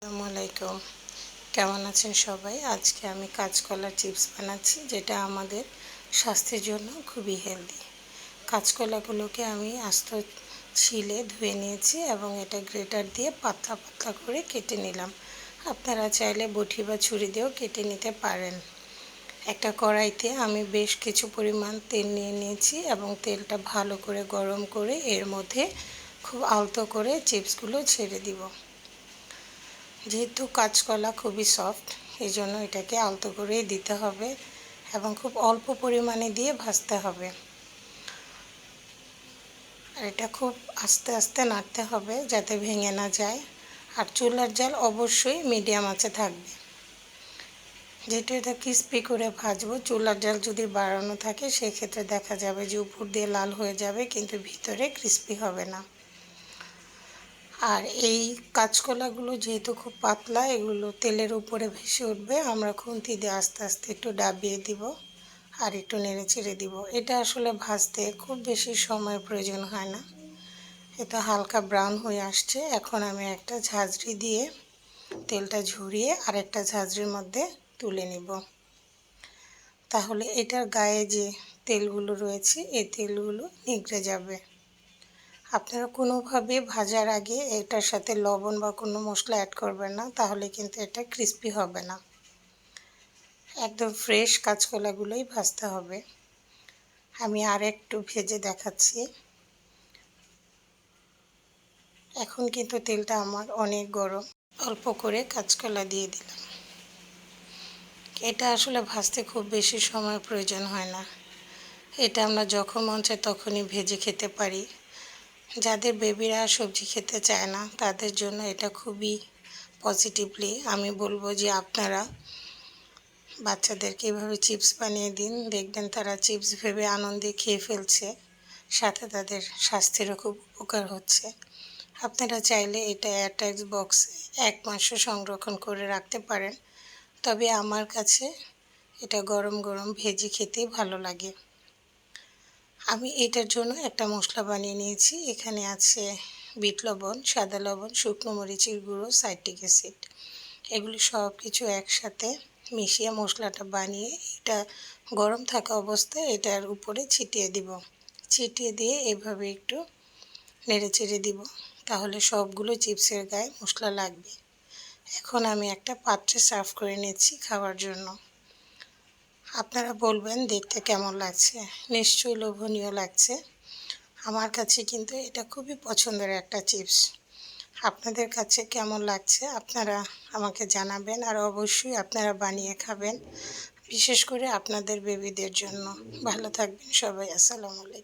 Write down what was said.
আসসালামু আলাইকুম। কেমন আছেন সবাই? আজকে আমি কাঁচকলার চিপস বানাচ্ছি, যেটা আমাদের স্বাস্থ্যের জন্য খুবই হেলদি। কাঁচকলাগুলোকে আমি আস্ত ছিলে ধুয়ে নিয়েছি এবং এটা গ্রেটার দিয়ে পাতলা পাতলা করে কেটে নিলাম। আপনারা চাইলে বটি বা ছুরি দিয়েও কেটে নিতে পারেন। একটা কড়াইতে আমি বেশ কিছু পরিমাণ তেল নিয়ে নিয়েছি এবং তেলটা ভালো করে গরম করে এর মধ্যে খুব আলতো করে চিপসগুলো ছেড়ে দিব। যেহেতু কাঁচকলা খুবই সফট, এই জন্য এটাকে আলতো করেই দিতে হবে এবং খুব অল্প পরিমাণে দিয়ে ভাজতে হবে। আর এটা খুব আস্তে আস্তে নাড়তে হবে যাতে ভেঙে না যায়। আর চুলার জাল অবশ্যই মিডিয়াম আঁচে থাকবে। যেহেতু এটা ক্রিস্পি করে ভাজবো, চুলার জাল যদি বাড়ানো থাকে সেক্ষেত্রে দেখা যাবে যে উপর দিয়ে লাল হয়ে যাবে কিন্তু ভিতরে ক্রিস্পি হবে না। আর এই কাঁচকলাগুলো যেহেতু খুব পাতলা, এগুলো তেলের উপরে ভেসে উঠবে। আমরা খুন্তি দিয়ে আস্তে আস্তে একটু ডাবিয়ে দিব আর একটু নেড়ে চেড়ে দিব। এটা আসলে ভাজতে খুব বেশি সময় প্রয়োজন হয় না। এটা হালকা ব্রাউন হয়ে আসছে। এখন আমি একটা ঝাঁঝরি দিয়ে তেলটা ঝরিয়ে আরেকটা ঝাঁঝরির মধ্যে তুলে নিব। তাহলে এটার গায়ে যে তেলগুলো রয়েছে এই তেলগুলো নিগড়ে যাবে। আপনারা কোনোভাবে ভাজার আগে এটার সাথে লবণ বা কোনো মশলা অ্যাড করবেন না, তাহলে কিন্তু এটা ক্রিস্পি হবে না। একদম ফ্রেশ কাঁচকলাগুলোই ভাজতে হবে। আমি আর একটু ভেজে দেখাচ্ছি। এখন কিন্তু তেলটা আমার অনেক গরম। অল্প করে কাঁচকলা দিয়ে দিলাম। এটা আসলে ভাজতে খুব বেশি সময় প্রয়োজন হয় না। এটা আমরা যখন মন চায় তখনই ভেজে খেতে পারি। যাদের বেবিরা সবজি খেতে চায় না তাদের জন্য এটা খুবই পজিটিভলি আমি বলবো যে আপনারা বাচ্চাদেরকে এভাবে চিপস বানিয়ে দিন। দেখবেন তারা চিপস ভেবে আনন্দে খেয়ে ফেলছে, সাথে তাদের স্বাস্থ্যেরও খুব উপকার হচ্ছে। আপনারা চাইলে এটা এয়ারটাইট বক্সে 1 মাসও সংরক্ষণ করে রাখতে পারেন। তবে আমার কাছে এটা গরম গরম ভেজে খেতেই ভালো লাগে। আমি এটার জন্য একটা মশলা বানিয়ে নিয়েছি। এখানে আছে বিট লবণ, সাদা লবণ, শুকনো মরিচের গুঁড়ো, সাইট্রিক অ্যাসিড। এগুলি সব কিছু একসাথে মিশিয়ে মশলাটা বানিয়ে এটা গরম থাকা অবস্থায় এটার উপরে ছিটিয়ে দিব। ছিটিয়ে দিয়ে এভাবে একটু নেড়ে চেড়ে দিব, তাহলে সবগুলো চিপসের গায়ে মশলা লাগবে। এখন আমি একটা পাত্রে সার্ভ করে নিচ্ছি খাওয়ার জন্য। আপনারা বলবেন দেখতে কেমন লাগছে। নিশ্চয়ই লোভনীয় লাগছে। আমার কাছে কিন্তু এটা খুবই পছন্দের একটা চিপস। আপনাদের কাছে কেমন লাগছে আপনারা আমাকে জানাবেন। আর অবশ্যই আপনারা বানিয়ে খাবেন, বিশেষ করে আপনাদের বেবিদের জন্য। ভালো থাকবেন সবাই। আসসালামু আলাইকুম।